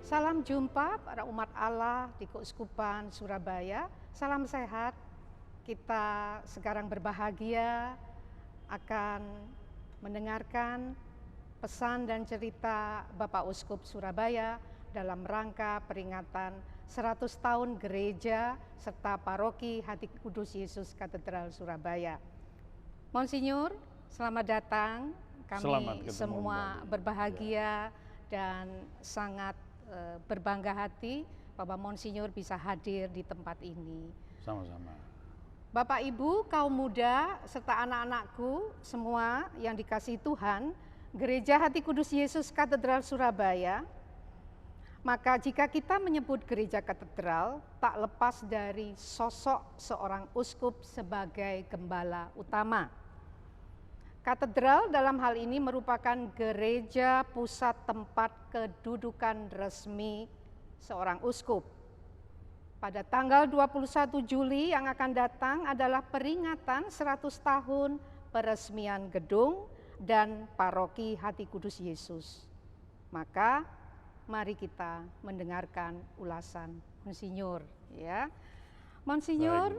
Salam jumpa para umat Allah di Keuskupan Surabaya. Salam sehat. Kita sekarang berbahagia akan mendengarkan pesan dan cerita Bapak Uskup Surabaya dalam rangka peringatan 100 tahun gereja serta paroki Hati Kudus Yesus Katedral Surabaya. Monsinyur, selamat datang. Kami semua berbahagia dan sangat berbangga hati bahwa Monsinyur bisa hadir di tempat ini. Sama-sama. Bapak Ibu, kaum muda, serta anak-anakku semua yang dikasihi Tuhan, Gereja Hati Kudus Yesus Katedral Surabaya, maka jika kita menyebut gereja katedral, tak lepas dari sosok seorang uskup sebagai gembala utama. Katedral dalam hal ini merupakan gereja pusat tempat kedudukan resmi seorang uskup. Pada tanggal 21 Juli yang akan datang adalah peringatan 100 tahun peresmian gedung dan paroki Hati Kudus Yesus. Maka mari kita mendengarkan ulasan Monsinyur. Ya, Monsinyur,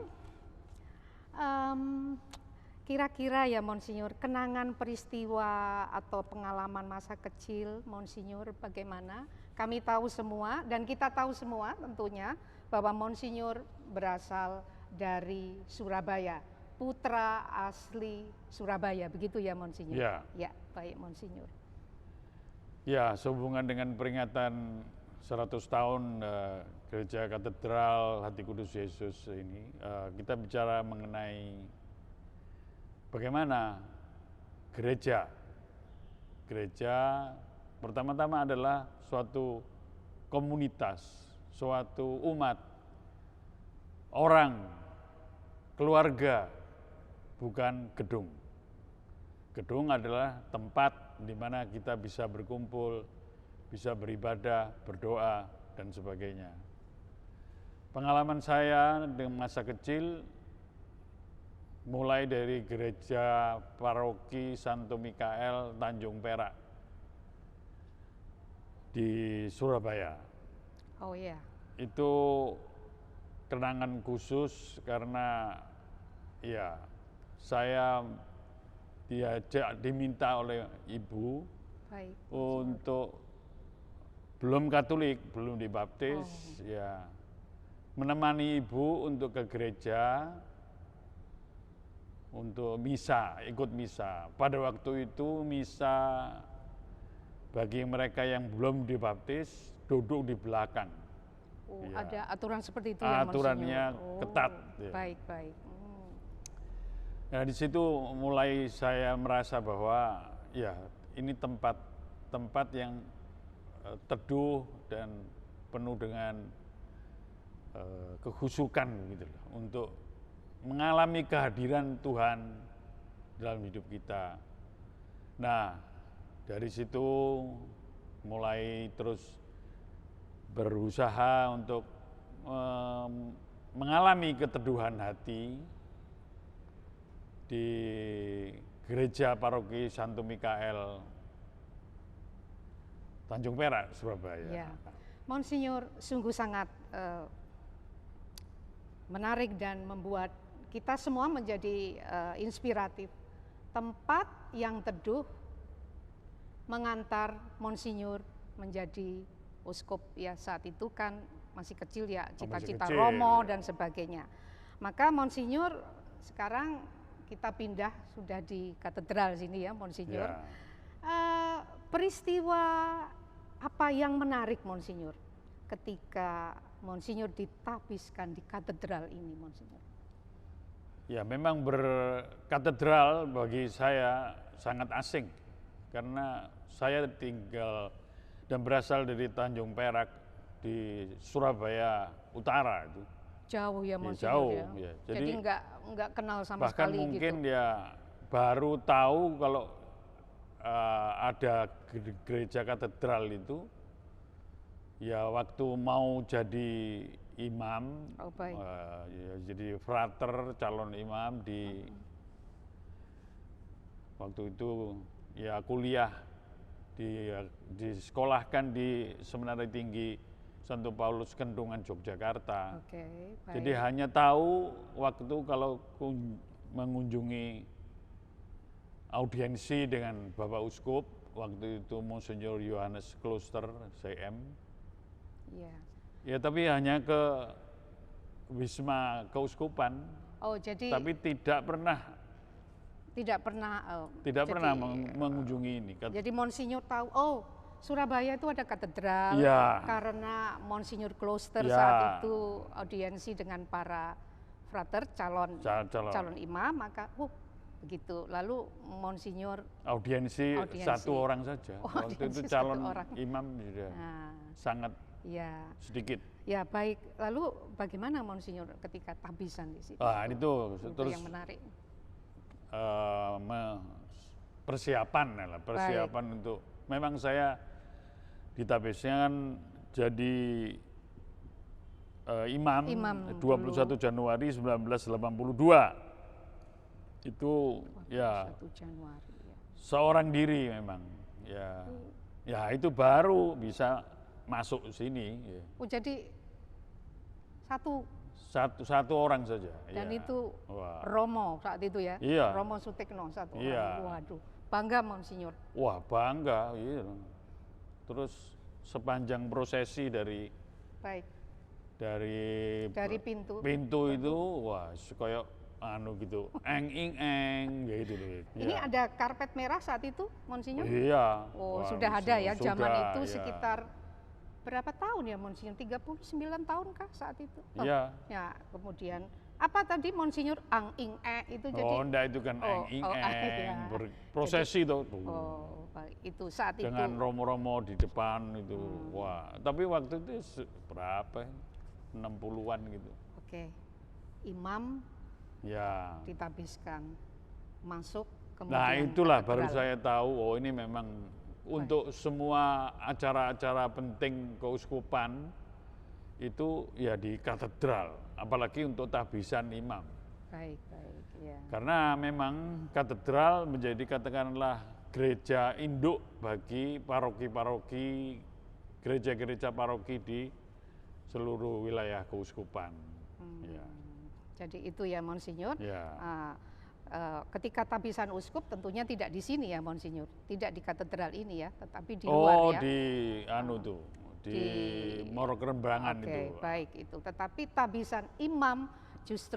kira-kira ya Monsinyur, kenangan peristiwa atau pengalaman masa kecil Monsinyur bagaimana? Kami tahu semua dan kita tahu semua tentunya bahwa Monsinyur berasal dari Surabaya, putra asli Surabaya, begitu ya Monsinyur? Ya. Ya, baik Monsinyur. Ya, sehubungan dengan peringatan 100 tahun Gereja Katedral Hati Kudus Yesus ini, kita bicara mengenai bagaimana gereja pertama-tama adalah suatu komunitas, suatu umat, orang, keluarga, bukan gedung. Gedung adalah tempat di mana kita bisa berkumpul, bisa beribadah, berdoa, dan sebagainya. Pengalaman saya dengan masa kecil, mulai dari gereja paroki Santo Mikael Tanjung Perak di Surabaya. Oh iya. Itu kenangan khusus karena ya saya diminta oleh ibu. Baik, untuk belum Katolik, belum dibaptis, ya menemani ibu untuk ke gereja untuk misa, ikut misa. Pada waktu itu misa bagi mereka yang belum dibaptis duduk di belakang. Oh, ya. Ada aturan seperti itu ya, aturannya ketat. Ya. Baik, baik. Nah, di situ mulai saya merasa bahwa ya ini tempat yang teduh dan penuh dengan kehusukan gitu loh, untuk mengalami kehadiran Tuhan dalam hidup kita. Nah, dari situ mulai terus berusaha untuk mengalami keteduhan hati di gereja paroki Santo Mikael Tanjung Perak, Surabaya. Ya. Monsinyur sungguh sangat menarik dan membuat kita semua menjadi inspiratif. Tempat yang teduh mengantar Monsinyur menjadi uskup ya, saat itu kan masih kecil ya, cita-cita Romo dan sebagainya. Maka Monsinyur sekarang kita pindah sudah di katedral sini ya Monsinyur. Ya. Peristiwa apa yang menarik Monsinyur ketika Monsinyur ditapiskan di katedral ini Monsinyur? Ya, memang berkatedral bagi saya sangat asing karena saya tinggal dan berasal dari Tanjung Perak di Surabaya Utara itu. Jauh ya Monsinyur. Jauh ya. Jadi nggak kenal sama bahkan sekali gitu. Bahkan mungkin ya baru tahu kalau ada gereja katedral itu ya waktu mau jadi imam, ya, jadi frater calon imam waktu itu ya kuliah disekolahkan di Seminari Tinggi Santo Paulus Kendungan Yogyakarta. Oke, baik. Jadi hanya tahu waktu kalau mengunjungi audiensi dengan Bapak Uskup, waktu itu Monsinyur Yohanes Kloster, CM. Iya. Ya tapi hanya ke Wisma Keuskupan, Oh, jadi tapi tidak pernah jadi, mengunjungi ini. Jadi Monsinyur tahu, oh Surabaya itu ada katedral, Ya. karena Monsinyur Kloster Ya. saat itu audiensi dengan para frater calon imam, maka begitu. Lalu Monsinyur audiensi satu orang saja. Waktu itu calon imam sudah sangat sedikit. Ya baik. Lalu bagaimana Monsinyur ketika tabisan di situ? Itu terus yang menarik. Persiapan untuk, memang saya ditabisnya kan jadi imam 21 Januari 1982. Itu 21 Januari, ya. Seorang diri memang, ya itu baru bisa masuk sini. Ya. Oh jadi satu orang saja. Dan itu Romo saat itu ya, Romo Sutekno satu orang. Waduh, bangga Monsinyur. Wah bangga, iya. Terus sepanjang prosesi dari pintu itu, wah kayak gitu, eng gitu. Ini ada karpet merah saat itu, Monsinyur? Iya. Oh, sudah ada ya, zaman itu sekitar berapa tahun ya Monsinyur? 39 tahun kah saat itu? Iya. Ya, kemudian apa tadi Monsinyur itu jadi? Oh, enggak, itu kan eng berprosesi itu. Oh, baik. Itu saat itu. Dengan romo-romo di depan itu. Wah, tapi waktu itu berapa? 60-an gitu. Oke. Imam ditabiskan masuk, kemudian nah itulah baru saya tahu, ini memang untuk semua acara-acara penting keuskupan itu ya di katedral, apalagi untuk tabisan imam. Baik, ya. Karena memang katedral menjadi katakanlah gereja induk bagi paroki-paroki, gereja-gereja paroki di seluruh wilayah keuskupan. Ya. Jadi itu ya Monsinyur. Ya. Ketika tabisan uskup tentunya tidak di sini ya Monsinyur, tidak di katedral ini ya, tetapi di luar ya. Di Morokrembangan itu. Oke, baik itu. Tetapi tabisan imam justru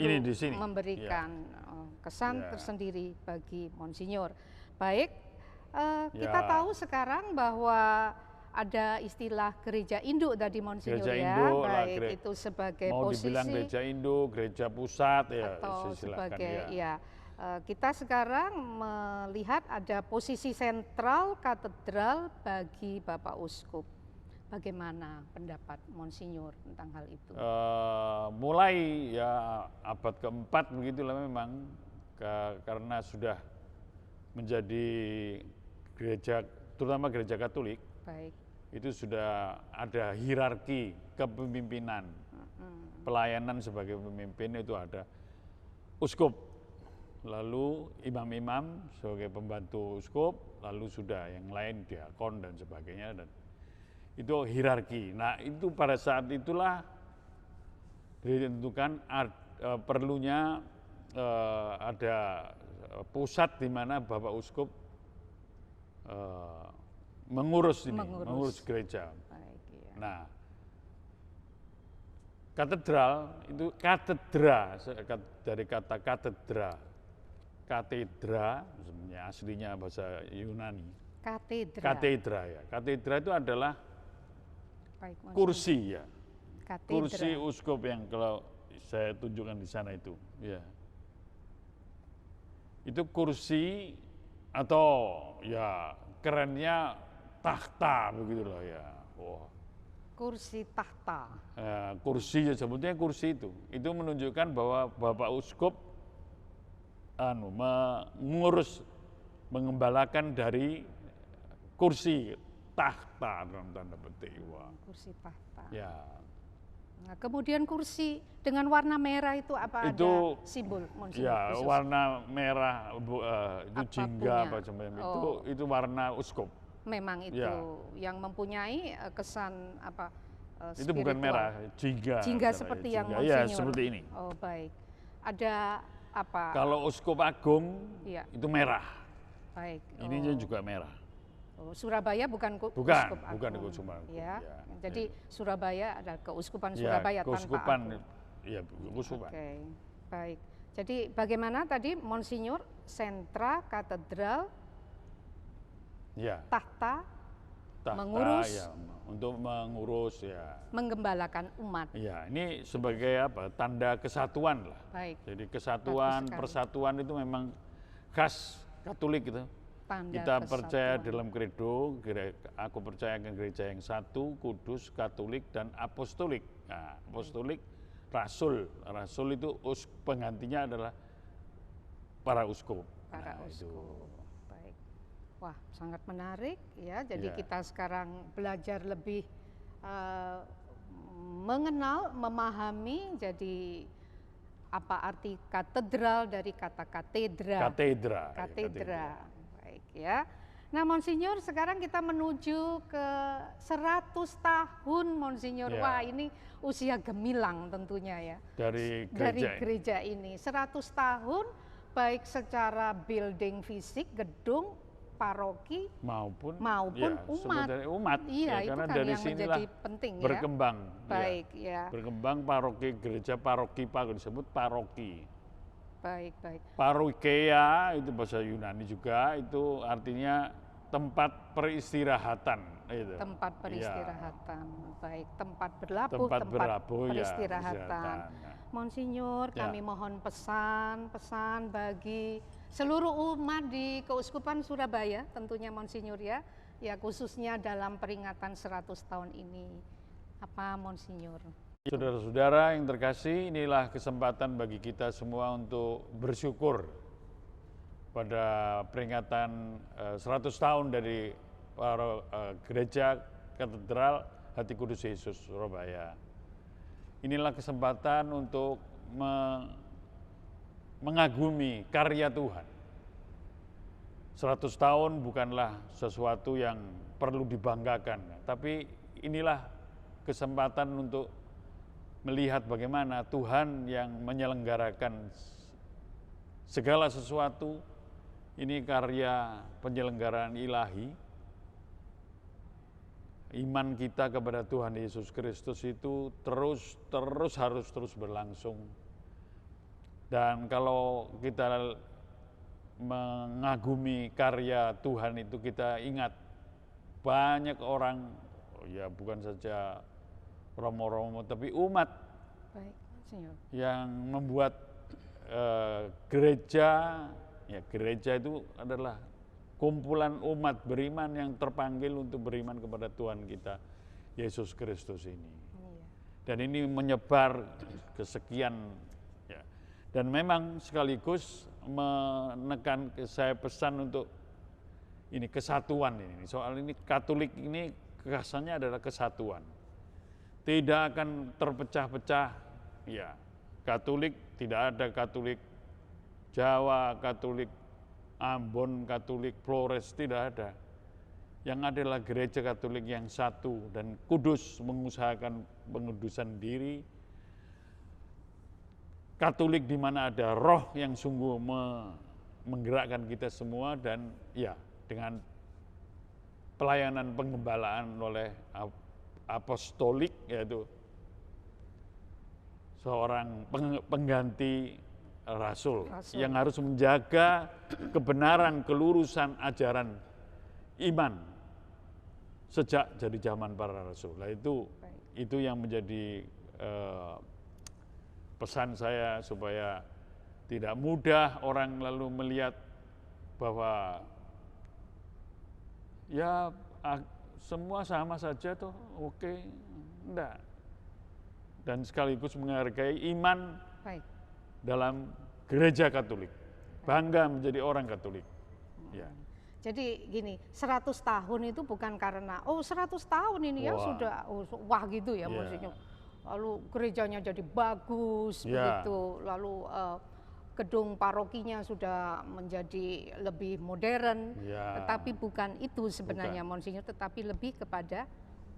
memberikan kesan tersendiri bagi Monsinyur. Baik, kita tahu sekarang bahwa ada istilah gereja induk tadi Monsinyur, gereja ya, induk, baik itu sebagai mau posisi dibilang gereja induk, gereja pusat ya, atau sebagai kita sekarang melihat ada posisi sentral katedral bagi Bapak Uskup. Bagaimana pendapat Monsinyur tentang hal itu? Mulai ya abad keempat begitulah memang, karena sudah menjadi gereja, terutama gereja Katolik. Baik. Itu sudah ada hierarki kepemimpinan, pelayanan sebagai pemimpin itu ada uskup, lalu imam-imam sebagai pembantu uskup, lalu sudah yang lain diakon dan sebagainya, dan itu hierarki. Nah itu pada saat itulah ditentukan perlunya ada pusat di mana Bapak Uskup mengurus gereja. Baik, ya. Nah, katedral itu katedra, dari kata katedra sebenarnya aslinya bahasa Yunani. Katedra ya. Katedra itu adalah kursi ya. Kursi uskup yang kalau saya tunjukkan di sana itu, ya. Itu kursi atau ya kerennya tahta begitulah ya. Kursi tahta. Kursi ya, sebetulnya kursi itu menunjukkan bahwa Bapak Uskup mengurus, mengembalakan dari kursi tahta dalam tanda petik. Kursi tahta. Ya. Nah, kemudian kursi dengan warna merah itu apa? Ada simbol Monsinyur? Ya, warna merah itu jingga apa semacam itu warna uskup. memang itu Ya. yang mempunyai kesan apa? Itu bukan spiritual. merah, jingga. Jingga cara seperti ya, yang jingga. Ya, Monsinyur. seperti ini. Oh baik. Ada apa? Kalau uskup agung Iya. itu merah. Baik. Ininya juga merah. Oh, Surabaya bukan Bukan, uskup bukan agung. uskup agung. Ya. Ya. Jadi Surabaya ada keuskupan Ya, Surabaya keuskupan, tanpa agung. ya keuskupan. Oke, baik. Jadi bagaimana tadi Monsinyur sentra katedral Ya, tahta tahta, mengurus, ya, untuk mengurus ya. menggembalakan umat. Ya, ini sebagai apa? Tanda kesatuan lah. Baik, Jadi kesatuan, sekali. persatuan itu memang khas Katolik gitu. tanda Kita percaya kesatuan. dalam kredo, aku percaya ke gereja yang satu, kudus, Katolik, dan apostolik. Nah, apostolik, rasul. Rasul itu penggantinya adalah para uskup. Para Nah, itu. uskup. Baik. Wah, sangat menarik ya. Jadi Ya. kita sekarang belajar lebih mengenal, memahami jadi apa arti katedral dari kata katedra. Katedra. ya, Katedra. Baik ya. Nah, Monsinyur, sekarang kita menuju ke 100 tahun, Monsinyur. Ya. Wah, ini usia gemilang tentunya ya. Dari Dari gereja ini. gereja ini. 100 tahun, baik secara building fisik, gedung, paroki, maupun maupun ya, umat. dari umat. Iya, itu karena kan dari yang sinilah menjadi penting ya. berkembang. Baik, ya. Berkembang paroki, gereja paroki, disebut paroki. Baik, baik. Parokeia itu bahasa Yunani juga, itu artinya tempat peristirahatan. Itu. Tempat Ya, peristirahatan. Baik, tempat berlabuh, tempat berlabuh, ya, peristirahatan. peristirahatan. Monsinyur, Ya. kami mohon pesan bagi seluruh umat di Keuskupan Surabaya, tentunya Monsinyur ya, ya khususnya dalam peringatan 100 tahun ini. Apa Monsinyur? Saudara-saudara yang terkasih, inilah kesempatan bagi kita semua untuk bersyukur pada peringatan 100 tahun dari Gereja Katedral Hati Kudus Yesus Surabaya. Inilah kesempatan untuk mengagumi karya Tuhan. 100 tahun bukanlah sesuatu yang perlu dibanggakan, tapi inilah kesempatan untuk melihat bagaimana Tuhan yang menyelenggarakan segala sesuatu. Ini karya penyelenggaraan ilahi. Iman kita kepada Tuhan Yesus Kristus itu harus terus berlangsung. Dan kalau kita mengagumi karya Tuhan itu, kita ingat banyak orang, ya bukan saja romo-romo, tapi umat Baik, Monsinyur. yang membuat gereja, ya gereja itu adalah kumpulan umat beriman yang terpanggil untuk beriman kepada Tuhan kita, Yesus Kristus ini. Iya. Dan ini menyebar ke sekian, ya. Dan memang sekaligus menekan, saya pesan untuk ini kesatuan ini. Soal ini Katolik ini kekhasannya adalah kesatuan. Tidak akan terpecah-pecah, ya. Katolik tidak ada Katolik Jawa, Katolik Ambon, Katolik Flores, tidak ada. Yang adalah gereja Katolik yang satu dan kudus, mengusahakan pengudusan diri. Katolik di mana ada roh yang sungguh menggerakkan kita semua, dan ya dengan pelayanan penggembalaan oleh apostolik, yaitu seorang pengganti rasul yang harus menjaga kebenaran, kelurusan ajaran iman sejak jadi zaman para rasul. Nah, itu yang menjadi pesan saya, supaya tidak mudah orang lalu melihat bahwa ya semua sama saja toh, oke, enggak. Dan sekaligus menghargai iman Baik. dalam gereja Katolik, bangga menjadi orang Katolik. Ya. Jadi gini, 100 tahun itu bukan karena 100 tahun ini ya Wah. sudah wah gitu ya, Iya. maksudnya. Lalu gerejanya jadi bagus Iya. begitu, lalu gedung parokinya sudah menjadi lebih modern, Ya. tetapi bukan itu sebenarnya Bukan. Monsinyur, tetapi lebih kepada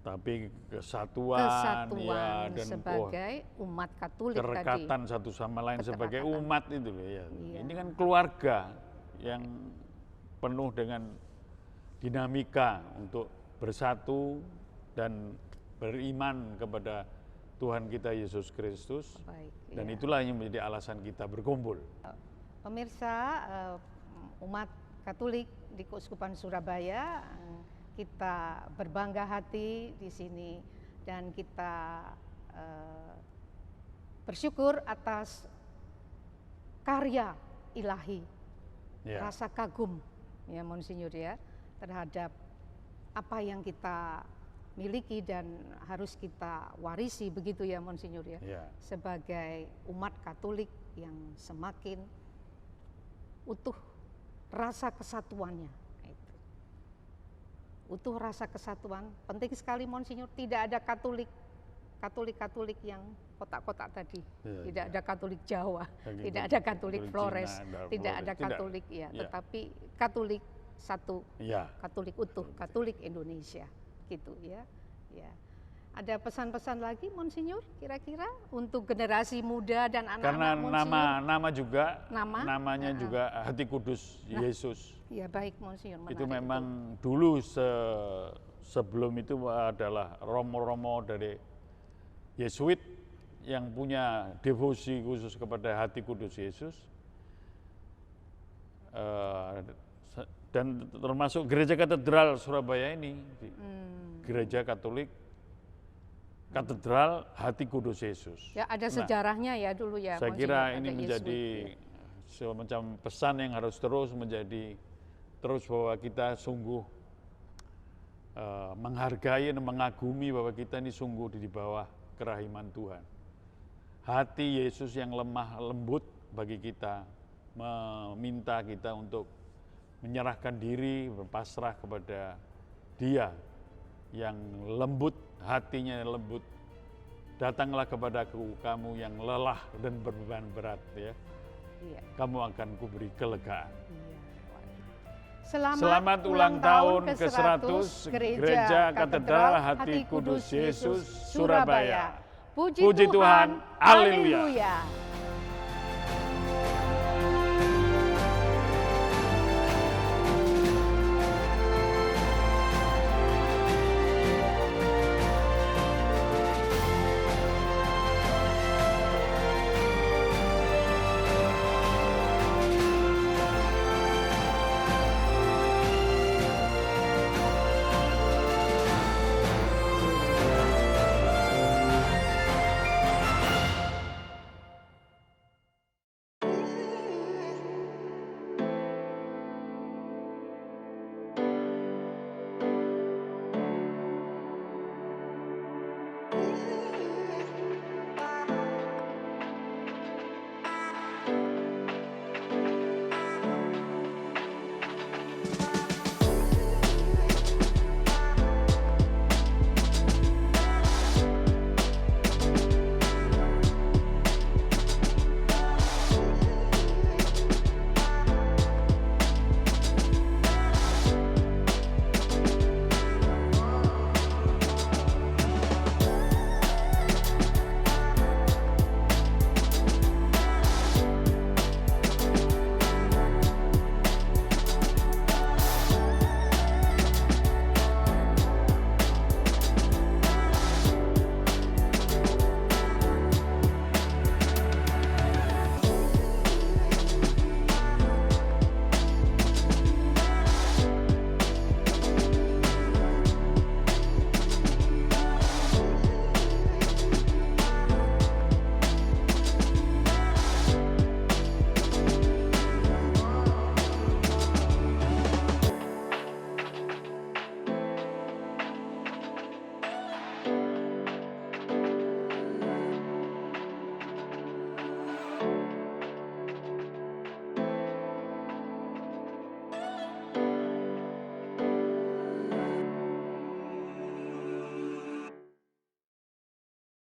Tapi kesatuan, kesatuan dan sebagai umat Katolik tadi. kerekatan satu sama lain sebagai Kerekatan. umat itu loh ya. Iya. Ini kan keluarga yang penuh dengan dinamika untuk bersatu dan beriman kepada Tuhan kita Yesus Kristus. Baik, Dan ya. itulah yang menjadi alasan kita berkumpul. Pemirsa, umat Katolik di Keuskupan Surabaya, kita berbangga hati di sini dan kita bersyukur atas karya ilahi, Ya. rasa kagum ya Monsinyur ya terhadap apa yang kita miliki dan harus kita warisi begitu ya Monsinyur ya, Ya. sebagai umat Katolik yang semakin utuh rasa kesatuannya. Itu. Utuh rasa kesatuan, penting sekali Monsinyur, tidak ada Katolik yang kotak-kotak tadi, Ya, tidak ya. ada Katolik Jawa, Kayak tidak gitu. ada Katolik Cina, Flores, ada tidak Flores. ada Tidak. Katolik ya, Ya. tetapi Katolik satu, Ya. Katolik utuh, Katolik Indonesia, gitu ya. Ya. Ada pesan-pesan lagi Monsinyur kira-kira untuk generasi muda dan anak-anak Karena Monsinyur? nama juga namanya Nah. juga Hati Kudus Yesus. Ya baik Monsinyur. Itu menarik memang dulu sebelum itu adalah romo-romo dari Yesuit yang punya devosi khusus kepada Hati Kudus Yesus. Dan termasuk Gereja Katedral Surabaya ini, Gereja Katolik Katedral Hati Kudus Yesus. Ya ada Nah, sejarahnya ya dulu ya. saya Monsinyur, kira ada ini Yesuit, menjadi ya. semacam pesan yang harus terus bahwa kita sungguh menghargai dan mengagumi bahwa kita ini sungguh di bawah kerahiman Tuhan. Hati Yesus yang lemah lembut bagi kita, meminta kita untuk menyerahkan diri, berpasrah kepada Dia yang lembut, hatinya yang lembut. Datanglah kepadaku kamu yang lelah dan berbeban berat ya. Iya. Kamu akan kuberi kelegaan. Iya. Selamat ulang tahun ke-100 Gereja Katedral Hati Kudus Yesus Surabaya. Puji Tuhan, haleluya.